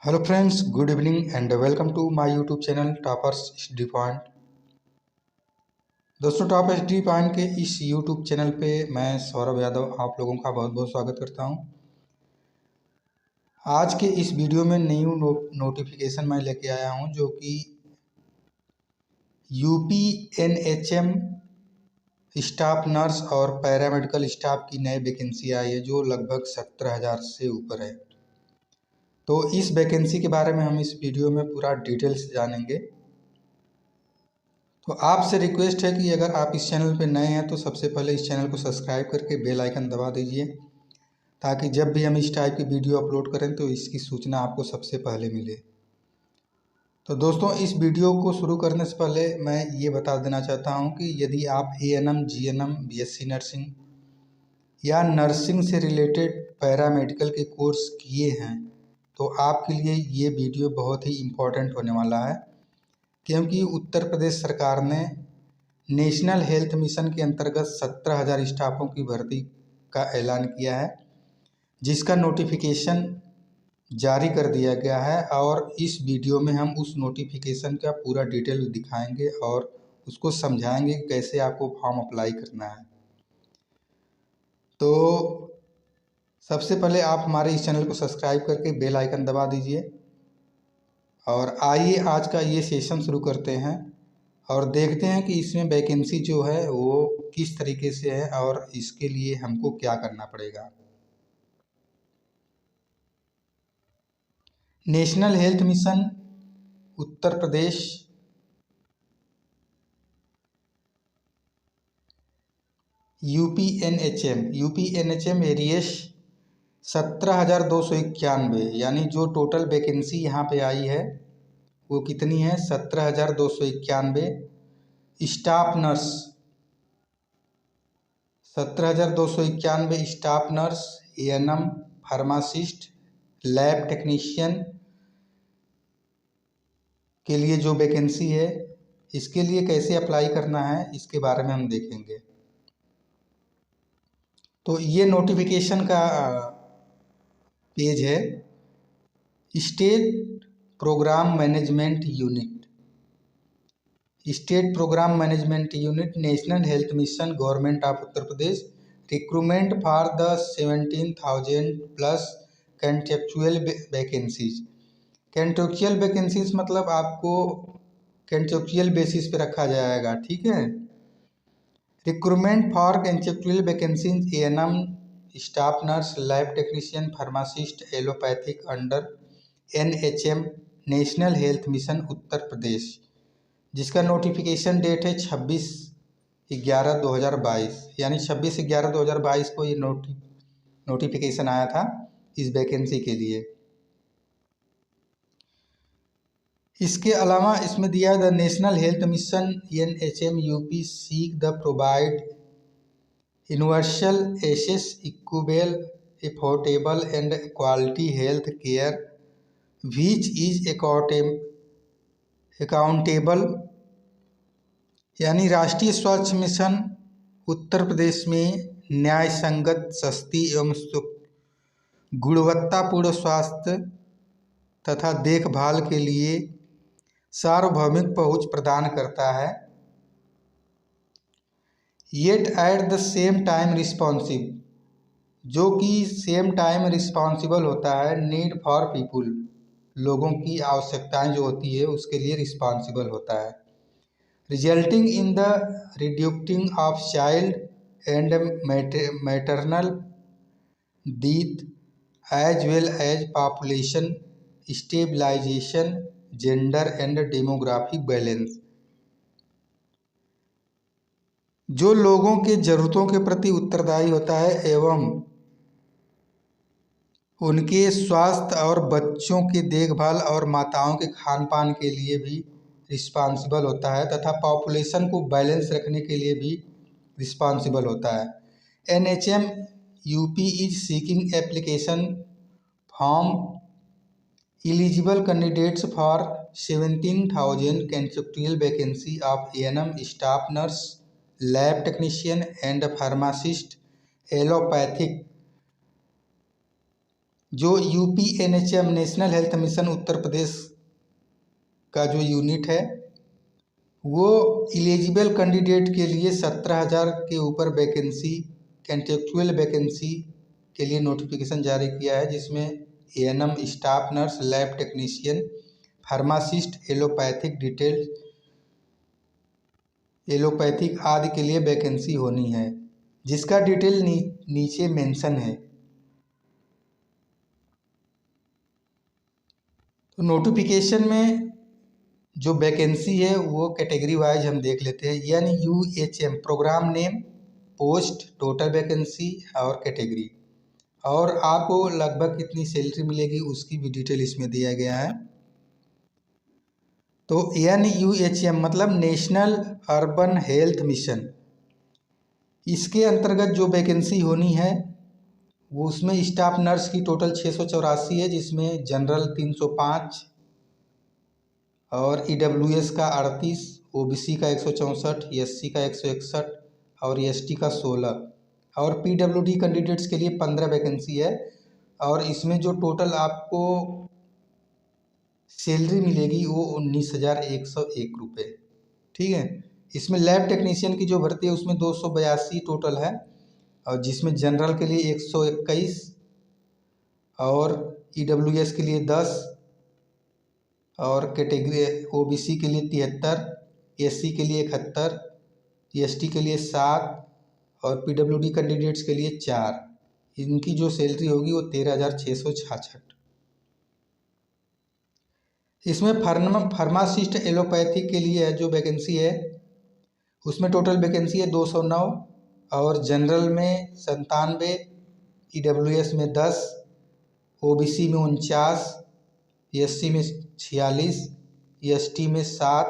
Hello friends, good evening and welcome to my YouTube channel toppers study point. दोस्तों, top study point के इस YouTube channel पे मैं सौरभ यादव आप लोगों का बहुत बहुत स्वागत करता हूं। आज के इस वीडियो में न्यू नोटिफिकेशन मैं लेके आया हूं जो कि यूपी एनएचएम स्टाफ नर्स और पैरामेडिकल स्टाफ की नई वैकेंसी आई है जो लगभग 17,000 से ऊपर है। तो इस वैकेंसी के बारे में हम इस वीडियो में पूरा डिटेल्स जानेंगे। तो आपसे रिक्वेस्ट है कि अगर आप इस चैनल पर नए हैं तो सबसे पहले इस चैनल को सब्सक्राइब करके बेल आइकन दबा दीजिए ताकि जब भी हम इस टाइप की वीडियो अपलोड करें तो इसकी सूचना आपको सबसे पहले मिले। तो दोस्तों, इस वीडियो को शुरू करने से पहले मैं ये बता देना चाहता हूँ कि यदि आप एएनएम, जीएनएम, बीएससी नर्सिंग या नर्सिंग से रिलेटेड पैरामेडिकल के कोर्स किए हैं तो आपके लिए ये वीडियो बहुत ही इम्पोर्टेंट होने वाला है, क्योंकि उत्तर प्रदेश सरकार ने नेशनल हेल्थ मिशन के अंतर्गत 17,000 स्टाफों की भर्ती का ऐलान किया है, जिसका नोटिफिकेशन जारी कर दिया गया है। और इस वीडियो में हम उस नोटिफिकेशन का पूरा डिटेल दिखाएंगे और उसको समझाएंगे कि कैसे आपको फॉर्म अप्लाई करना है। तो सबसे पहले आप हमारे इस चैनल को सब्सक्राइब करके बेल आइकन दबा दीजिए और आइए आज का ये सेशन शुरू करते हैं और देखते हैं कि इसमें वैकेंसी जो है वो किस तरीके से है और इसके लिए हमको क्या करना पड़ेगा। नेशनल हेल्थ मिशन उत्तर प्रदेश यूपीएनएचएम एरियस 17,291, यानी जो टोटल वैकेंसी यहाँ पे आई है वो कितनी है? 17,291 staff nurse, 17,291 staff nurse, ANM, pharmacist, lab technician के लिए जो वैकेंसी है, इसके लिए कैसे अप्लाई करना है इसके बारे में हम देखेंगे। तो ये नोटिफिकेशन का पेज है, state program management unit, state program management unit, national health mission, government of Uttar Pradesh, recruitment for the 17,000 plus contractual vacancies. Contractual vacancies मतलब आपको कंट्रेक्चुअल बेसिस पे रखा जाएगा, ठीक है। Recruitment for contractual vacancies ANM, staff nurse, lab technician, pharmacist, allopathic under NHM, national health mission Uttar Pradesh, जिसका notification date है 26/11/2022, यानी 26/11/2022 को ये नोटिफिकेशन आया था इस वैकेंसी के लिए। इसके अलावा इसमें दिया the national health mission NHM UP seek the provide universal access, equitable, affordable and quality health care which is accountable, यानी राष्ट्रीय स्वास्थ्य मिशन उत्तर प्रदेश में न्याय संगत, सस्ती एवं गुणवत्तापूर्ण स्वास्थ्य तथा देखभाल के लिए सार्वभौमिक पहुंच प्रदान करता है। Yet at the same time responsive, जो कि सेम टाइम रिस्पॉन्सिबल होता है नीड फॉर पीपुल, लोगों की आवश्यकताएं जो होती है उसके लिए रिस्पॉन्सिबल होता है। Resulting in the reducing of child and maternal death as well as population stabilisation, gender and demographic balance, जो लोगों के ज़रूरतों के प्रति उत्तरदायी होता है एवं उनके स्वास्थ्य और बच्चों की देखभाल और माताओं के खान पान के लिए भी रिस्पॉन्सिबल होता है तथा पॉपुलेशन को बैलेंस रखने के लिए भी रिस्पॉन्सिबल होता है। NHM UP is seeking application from eligible candidates for 17,000 contractual vacancy of ANM, staff nurse, lab technician and pharmacist, allopathic जो UPNHM national health mission Uttar प्रदेश का जो यूनिट है वो एलिजिबल कैंडिडेट के लिए 17,000 के ऊपर वैकेंसी, कॉन्ट्रेक्चुअल वैकेंसी के लिए नोटिफिकेशन जारी किया है, जिसमें ANM, staff nurse, lab technician, pharmacist, allopathic आदि के लिए वैकेंसी होनी है, जिसका डिटेल नीचे मेंशन है। तो नोटिफिकेशन में जो वैकेंसी है वो कैटेगरी वाइज हम देख लेते हैं। NUHM program name, post, total vacancy और कैटेगरी, और आपको लगभग कितनी सैलरी मिलेगी उसकी भी डिटेल इसमें दिया गया है। तो NUHM मतलब नेशनल अर्बन हेल्थ मिशन, इसके अंतर्गत जो वैकेंसी होनी है वो उसमें स्टाफ नर्स की टोटल 684 है, जिसमें जनरल 305 और EWS का 38, OBC का 164, SC का 161 और ST का 16, और PWD कैंडिडेट्स के लिए 15 वैकेंसी है। और इसमें जो टोटल आपको सैलरी मिलेगी वो 19,101 रुपये। ठीक है। इसमें लैब टेक्नीशियन की जो भर्ती है उसमें 282 टोटल है, और जिसमें जनरल के लिए 121 और EWS के लिए 10 और कैटेगरी OBC के लिए 73, SC के लिए 71, ST के लिए 7 और PWD कैंडिडेट्स के लिए 4। इनकी जो सैलरी होगी वो 13,666। इसमें फार्मासिस्ट एलोपैथिक के लिए जो वैकेंसी है उसमें टोटल वैकेंसी है 209, और जनरल में 97, EWS में 10, OBC में 49, SC में 46, ST में 7,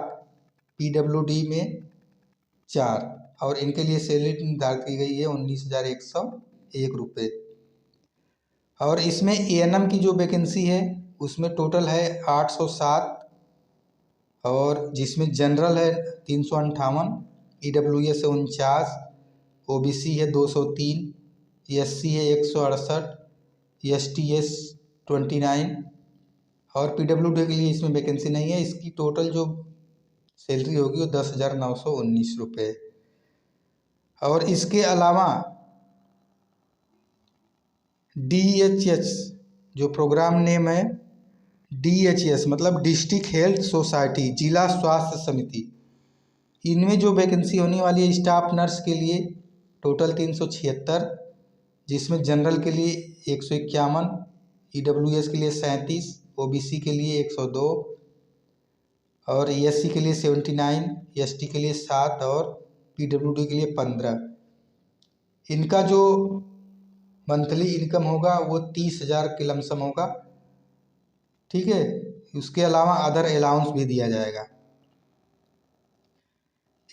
PWD में 4, और इनके लिए सैलरी निर्धारित की गई है 19,101 रुपये। और इसमें ANM की जो वैकेंसी है उसमें टोटल है 807, और जिसमें जनरल है 358, EWS है 49, OBC है 203, SC है 168, STS 29, और PWD के लिए इसमें वैकेंसी नहीं है। इसकी टोटल जो सैलरी होगी वो 10,919 रुपये। और इसके अलावा DHS जो प्रोग्राम नेम है, DHS मतलब डिस्ट्रिक्ट हेल्थ सोसाइटी, जिला स्वास्थ्य समिति, इनमें जो वैकेंसी होने वाली है स्टाफ नर्स के लिए टोटल 376, जिसमें जनरल के लिए 151, EWS के लिए 37, OBC के लिए 102 और SC के लिए 79, ST के लिए 7 और PWD के लिए 15। इनका जो मंथली इनकम होगा वो 30,000 के लमसम होगा। ठीक है। उसके अलावा अदर अलाउंस भी दिया जाएगा।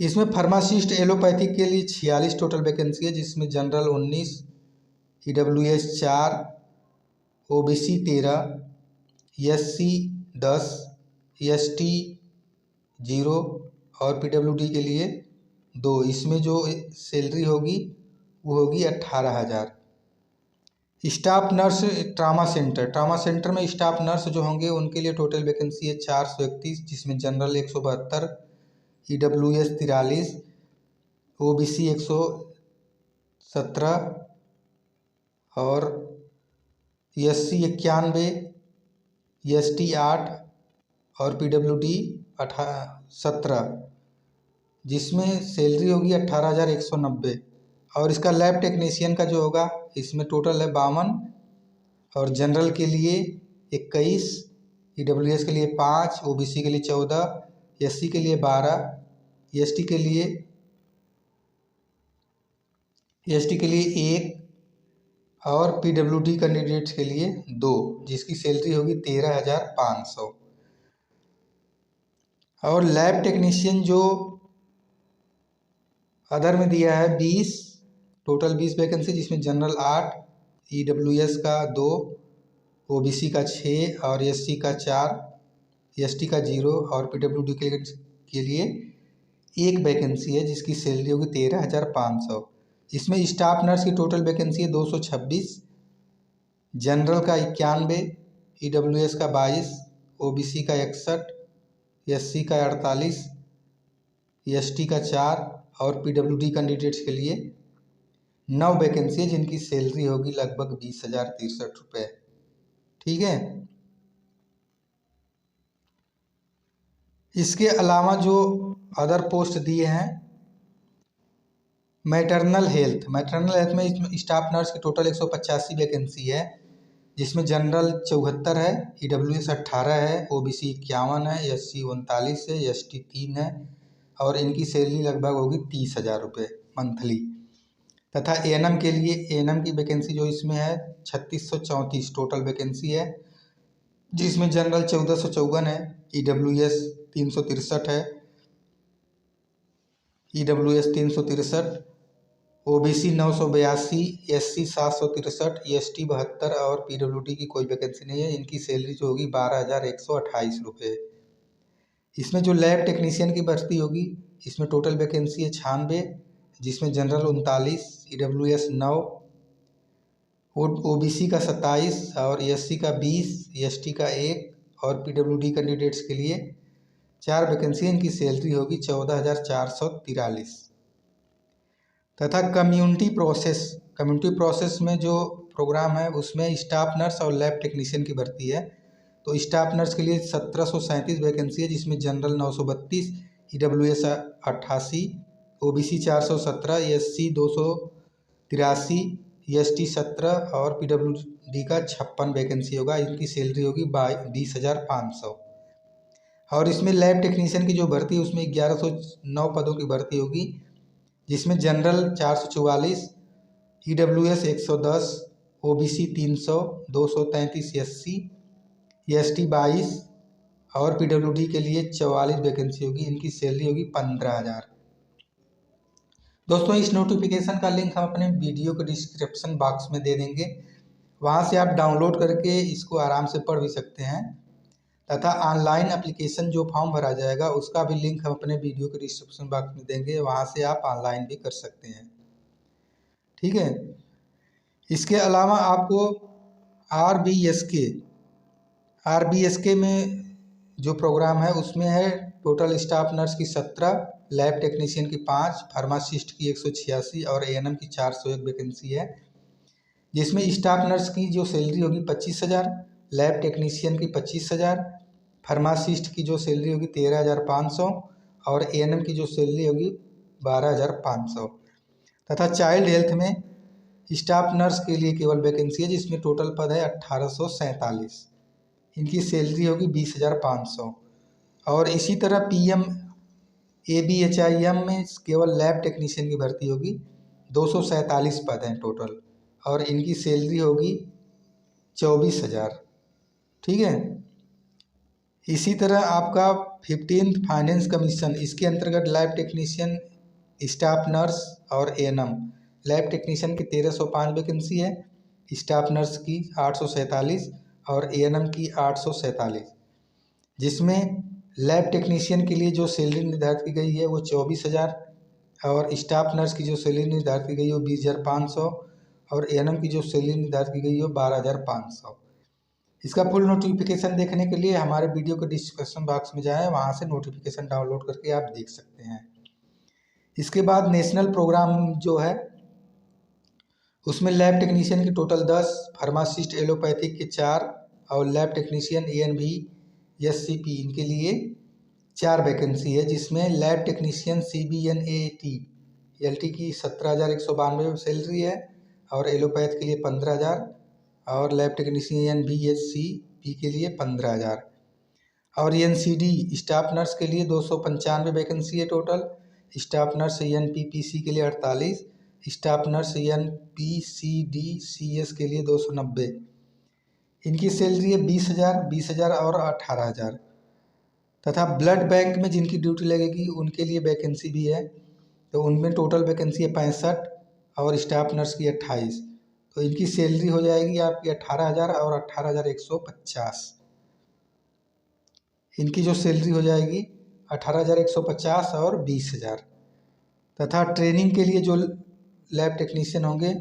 इसमें फार्मासिस्ट एलोपैथिक के लिए 46 टोटल वैकेंसी है, जिसमें general 19, EWS 4, OBC 13, SC 10, ST 0 और PWD के लिए 2। इसमें जो सैलरी होगी वो होगी 18,000। स्टाफ नर्स ट्रामा सेंटर में स्टाफ नर्स जो होंगे उनके लिए टोटल वैकेंसी है 431, जिसमें जनरल 172, EWS 43, OBC 117 और SC 91, ST 8 और PWD 17, जिसमें सैलरी होगी 18,190। और इसका लैब टेक्नीशियन का जो होगा इसमें टोटल है 52, और जनरल के लिए 21, EWS के लिए 5, OBC के लिए 14, SC के लिए 12, ST के लिए 1 और PWD कैंडिडेट्स के लिए 2, जिसकी सैलरी होगी 13,500। और लैब टेक्नीशियन जो अदर में दिया है 20, टोटल 20 वैकेंसी, जिसमें जनरल 8, EWS का 2, OBC का 6 और SC का 4, ST का 0 और PWD के लिए 1 वैकेंसी है, जिसकी सैलरी होगी 13,500। इसमें स्टाफ नर्स की टोटल वैकेंसी है 226, जनरल का 91, EWS का 22, OBC का 61, SC का 48, ST का 4 और PWD कैंडिडेट्स के लिए 9 वैकेंसी है जिनकी सैलरी होगी लगभग 20,063 रुपये। ठीक है। इसके अलावा जो अदर पोस्ट दिए हैं, मैटरनल हेल्थ में स्टाफ नर्स की टोटल 185 वैकेंसी है, जिसमें जनरल 74 है, EWS 18 है, OBC 51 है, SC 39 है, ST 3 है और इनकी सैलरी लगभग होगी 30,000 रुपये मंथली। तथा ANM के लिए ANM की वैकेंसी जो इसमें है 3634 टोटल वैकेंसी है, जिसमें जनरल 1454 है, EWS 363 है, EWS 363, OBC 982, SC 763, ST 72 और PWD की कोई वैकेंसी नहीं है। इनकी सैलरी जो होगी 12,128 रुपये। इसमें जो लैब टेक्नीशियन की भर्ती होगी, इसमें टोटल वैकेंसी है 96, जिसमें जनरल 39, EWS 9, OBC का 27 और SC का 20, ST का 1 और PWD कैंडिडेट्स के लिए 4 वैकेंसी। इनकी सैलरी होगी 14,443। तथा कम्युनिटी प्रोसेस में जो प्रोग्राम है उसमें स्टाफ नर्स और लैब टेक्नीशियन की भर्ती है। तो स्टाफ नर्स के लिए 1737 वैकेंसी है, जिसमें general 932, EWS 88, OBC 417, SC 283, ST 17 और PWD का 56 वैकेंसी होगा। इनकी सैलरी होगी 20,500। और इसमें लैब टेक्नीशियन की जो भर्ती है उसमें 1109 पदों की भर्ती होगी, जिसमें general 444, EWS 110, OBC 300, 233 SC, ST 22 और PWD के लिए 44 वैकेंसी होगी। इनकी सैलरी होगी 15,000। दोस्तों, इस नोटिफिकेशन का लिंक हम अपने वीडियो के डिस्क्रिप्शन बॉक्स में दे देंगे, वहां से आप डाउनलोड करके इसको आराम से पढ़ भी सकते हैं। तथा ऑनलाइन एप्लीकेशन जो फॉर्म भरा जाएगा उसका भी लिंक हम अपने वीडियो के डिस्क्रिप्शन बॉक्स में देंगे, वहाँ से आप ऑनलाइन भी कर सकते हैं। ठीक है। इसके अलावा आपको RBSK में जो प्रोग्राम है उसमें है टोटल स्टाफ नर्स की 17, लैब टेक्नीशियन की 5, फार्मासिस्ट की 186 और ANM की 401 वैकेंसी है, जिसमें स्टाफ नर्स की जो सैलरी होगी 25,000, लैब टेक्नीशियन की 25,000, फार्मासिस्ट की जो सैलरी होगी 13,500 और ANM की जो सैलरी होगी 12,500। तथा चाइल्ड हेल्थ में स्टाफ नर्स के लिए केवल वैकेंसी है, जिसमें टोटल पद है 1847। इनकी सैलरी होगी 20,500। और इसी तरह PMABHIM में केवल लैब टेक्नीशियन की भर्ती होगी, 247 पद हैं टोटल और इनकी सैलरी होगी 24,000। ठीक है। इसी तरह आपका 15th फाइनेंस कमीशन, इसके अंतर्गत लैब टेक्नीशियन, स्टाफ नर्स और ANM। लैब टेक्नीशियन की 1305 वैकेंसी है, स्टाफ नर्स की 847 और ANM की 847, जिसमें लैब टेक्नीशियन के लिए जो सैलरी निर्धारित की गई है वो 24,000 और स्टाफ नर्स की जो सैलरी निर्धारित की गई है वो 20,500 और ANM की जो सैलरी निर्धारित की गई है वो 12,500। इसका फुल नोटिफिकेशन देखने के लिए हमारे वीडियो के डिस्क्रिप्शन बॉक्स में जाएं, वहां से नोटिफिकेशन डाउनलोड करके आप देख सकते हैं। इसके बाद नेशनल प्रोग्राम जो है उसमें लैब टेक्नीशियन की टोटल 10, फार्मासिस्ट एलोपैथिक के 4 और लैब टेक्नीशियन ANV SCP इनके लिए 4 वैकेंसी है, जिसमें लैब टेक्नीशियन CBNAT LT की 17,192 सैलरी है और एलोपैथ के लिए 15,000 और लैब टेक्नीशियन BSCP के लिए 15,000 और NCD स्टाफ नर्स के लिए 295 वैकेंसी है टोटल। स्टाफ नर्स NPPC के लिए 48, स्टाफ नर्स NPCDCS के लिए 290। इनकी सैलरी है 20,000 और 18,000। तथा ब्लड बैंक में जिनकी ड्यूटी लगेगी उनके लिए वैकेंसी भी है, तो उनमें टोटल वैकेंसी है 65 और स्टाफ नर्स की 28। तो इनकी सैलरी हो जाएगी आपकी 18,000 और 18,150। इनकी जो सैलरी हो जाएगी 18,150 और 20,000। तथा ट्रेनिंग के लिए जो लैब टेक्नीशियन होंगे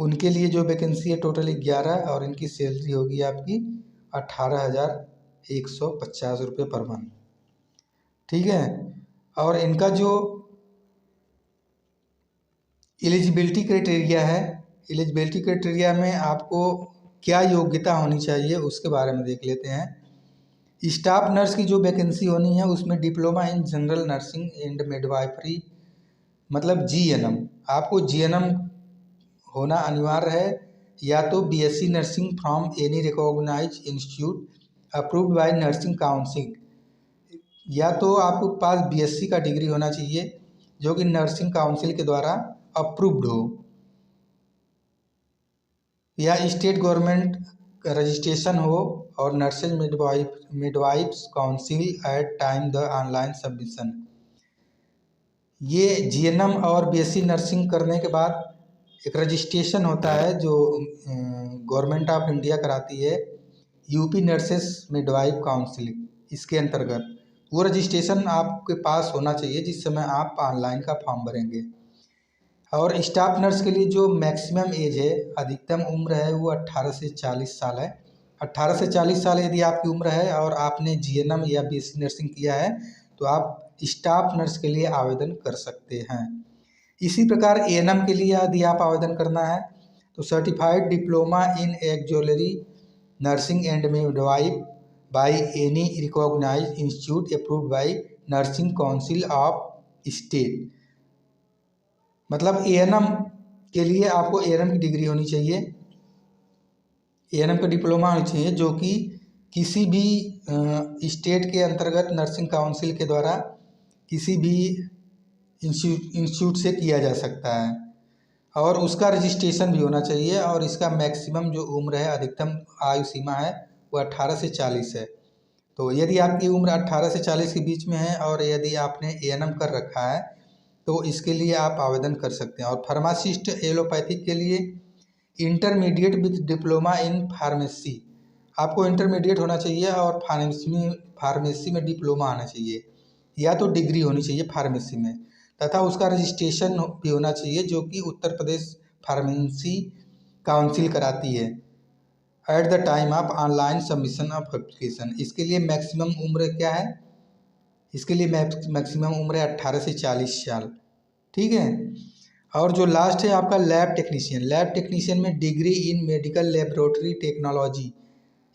उनके लिए जो वैकेंसी है टोटल 11 और इनकी सैलरी होगी आपकी 18,150 रुपये पर मंथ। ठीक है। और इनका जो एलिजिबिलिटी क्राइटेरिया है, एलिजिबिलिटी क्राइटेरिया में आपको क्या योग्यता होनी चाहिए उसके बारे में देख लेते हैं। स्टाफ नर्स की जो वैकेंसी होनी है उसमें diploma in general nursing and midwifery मतलब जीएनएम, आपको जीएनएम होना अनिवार्य है, या तो BSc nursing from any recognised institute approved by nursing council, या तो आपके पास बीएससी का डिग्री होना चाहिए जो कि नर्सिंग काउंसिल के द्वारा अप्रूव्ड हो, या स्टेट गवर्नमेंट रजिस्ट्रेशन हो और nurses midwifes council at time the online submission. ये जीएनएम और बीएससी नर्सिंग करने के बाद एक रजिस्ट्रेशन होता है जो गवर्नमेंट ऑफ इंडिया कराती है, यूपी नर्सेस मिडवाइफ काउंसिल, इसके अंतर्गत वो रजिस्ट्रेशन आपके पास होना चाहिए जिस समय आप ऑनलाइन का फॉर्म भरेंगे। और स्टाफ नर्स के लिए जो मैक्सिमम एज है, अधिकतम उम्र है वो 18 से 40 साल है। 18 से 40 साल यदि आपकी उम्र है और आपने जीएनएम या बीएससी नर्सिंग किया है तो आप स्टाफ नर्स के लिए आवेदन कर सकते हैं। इसी प्रकार एएनएम के लिए यदि आप आवेदन करना है तो certified diploma in auxiliary nursing and midwife by any recognised institute approved by nursing council of state, मतलब एएनएम के लिए आपको एएनएम की डिग्री होनी चाहिए, एएनएम का डिप्लोमा होना चाहिए जो कि किसी भी स्टेट के अंतर्गत नर्सिंग काउंसिल के द्वारा किसी भी इंस्टीट्यूट से किया जा सकता है, और उसका रजिस्ट्रेशन भी होना चाहिए। और इसका मैक्सिमम जो उम्र है, अधिकतम आयु सीमा है वो 18 से 40 है। तो यदि आपकी उम्र 18 से 40 के बीच में है और यदि आपने एएनएम कर रखा है तो इसके लिए आप आवेदन कर सकते हैं। और फार्मासिस्ट एलोपैथिक के लिए intermediate with diploma in pharmacy, आपको इंटरमीडिएट होना चाहिए और फार्मेसी में डिप्लोमा आना चाहिए या तो डिग्री होनी चाहिए फार्मेसी में, तथा उसका रजिस्ट्रेशन भी होना चाहिए जो कि उत्तर प्रदेश फार्मेसी काउंसिल कराती है at the time of online submission of application. इसके लिए मैक्सिमम उम्र क्या है, इसके लिए मैक्सिमम उम्र है 18 से 40 साल। ठीक है। और जो लास्ट है आपका लैब टेक्नीशियन, लैब टेक्नीशियन में degree in medical laboratory technology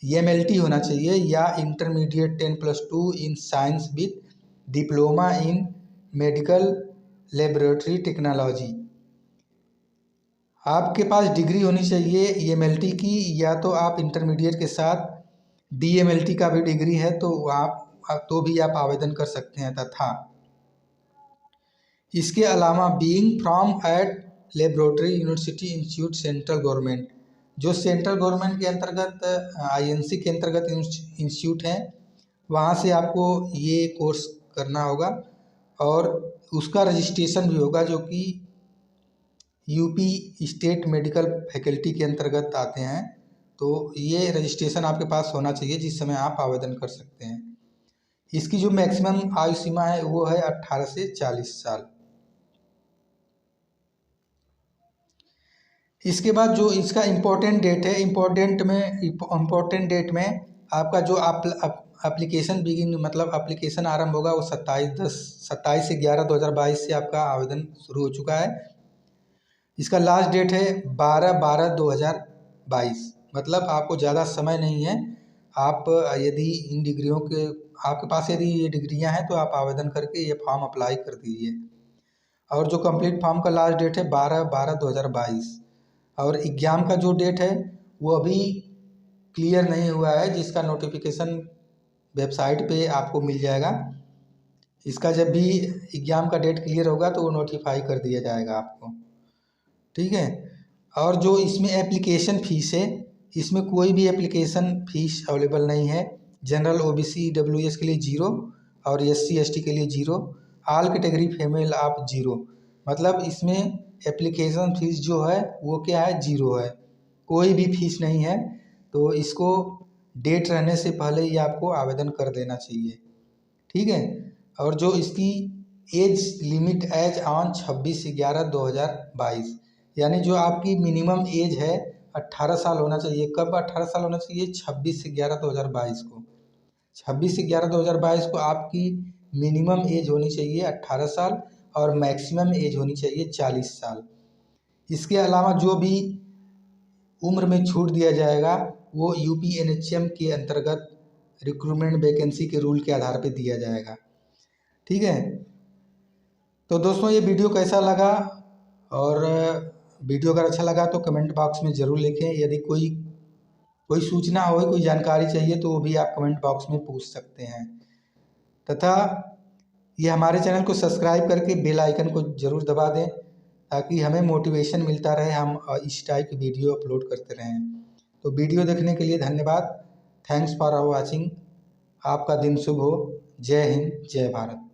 EMLT होना चाहिए, या intermediate 10+2 in science with diploma in medical laboratory technology. आपके पास डिग्री होनी चाहिए EMLT की, या तो आप इंटरमीडिएट के साथ DMLT का भी डिग्री है तो भी आप आवेदन कर सकते हैं। तथा इसके अलावा being from at laboratory university institute central government, जो सेंट्रल गवर्नमेंट के अंतर्गत INC के अंतर्गत इंस्टीट्यूट है, वहाँ से आपको ये कोर्स करना होगा और उसका रजिस्ट्रेशन भी होगा जो कि यूपी स्टेट मेडिकल फैकल्टी के अंतर्गत आते हैं। तो ये रजिस्ट्रेशन आपके पास होना चाहिए जिस समय आप आवेदन कर सकते हैं। इसकी जो मैक्सिमम आयु सीमा है वो है 18 से 40 साल। इसके बाद जो इसका इम्पोर्टेंट डेट है, इम्पोर्टेंट डेट में आपका जो एप्लीकेशन मतलब एप्लीकेशन आरंभ होगा वो 27/11/2022 से आपका आवेदन शुरू हो चुका है। इसका लास्ट डेट है 12/12/2022, मतलब आपको ज़्यादा समय नहीं है। आप यदि इन डिग्रियों के आपके पास यदि ये डिग्रियां हैं तो आप आवेदन करके ये फॉर्म अप्लाई कर दीजिए। और जो कंप्लीट फॉर्म का लास्ट डेट है 12/12/2022, और एग्ज़ाम का जो डेट है वो अभी क्लियर नहीं हुआ है, जिसका नोटिफिकेशन वेबसाइट पे आपको मिल जाएगा। इसका जब भी एग्ज़ाम का डेट क्लियर होगा तो वो नोटिफाई कर दिया जाएगा आपको। ठीक है। और जो इसमें एप्लीकेशन फ़ीस है, इसमें कोई भी एप्लीकेशन फ़ीस अवेलेबल नहीं है। जनरल OBC EWS के लिए 0 और SC ST के लिए 0, ऑल कैटेगरी फीमेल आप 0, मतलब इसमें एप्लीकेशन फ़ीस जो है वो क्या है 0 है, कोई भी फीस नहीं है। तो इसको डेट रहने से पहले ही आपको आवेदन कर देना चाहिए। ठीक है। और जो इसकी एज लिमिट एज ऑन 26/11/2022, यानी जो आपकी मिनिमम एज है 18 साल होना चाहिए। कब 18 साल होना चाहिए? 26/11/2022 को। 26/11/2022 को आपकी मिनिमम एज होनी चाहिए 18 साल और मैक्सिमम एज होनी चाहिए 40 साल। इसके अलावा जो भी उम्र में छूट दिया जाएगा वो यूपीएनएचएम के अंतर्गत रिक्रूटमेंट वैकेंसी के रूल के आधार पर दिया जाएगा। ठीक है, तो दोस्तों ये वीडियो कैसा लगा, और वीडियो अगर अच्छा लगा तो कमेंट बॉक्स में ज़रूर लिखें। यदि कोई सूचना हो, कोई जानकारी चाहिए तो वो भी आप कमेंट बॉक्स में पूछ सकते हैं। तथा ये हमारे चैनल को सब्सक्राइब करके बेल आइकन को ज़रूर दबा दें ताकि हमें मोटिवेशन मिलता रहे, हम इस टाइप की वीडियो अपलोड करते रहें। तो वीडियो देखने के लिए धन्यवाद। Thanks for watching. आपका दिन शुभ हो। जय हिंद, जय भारत।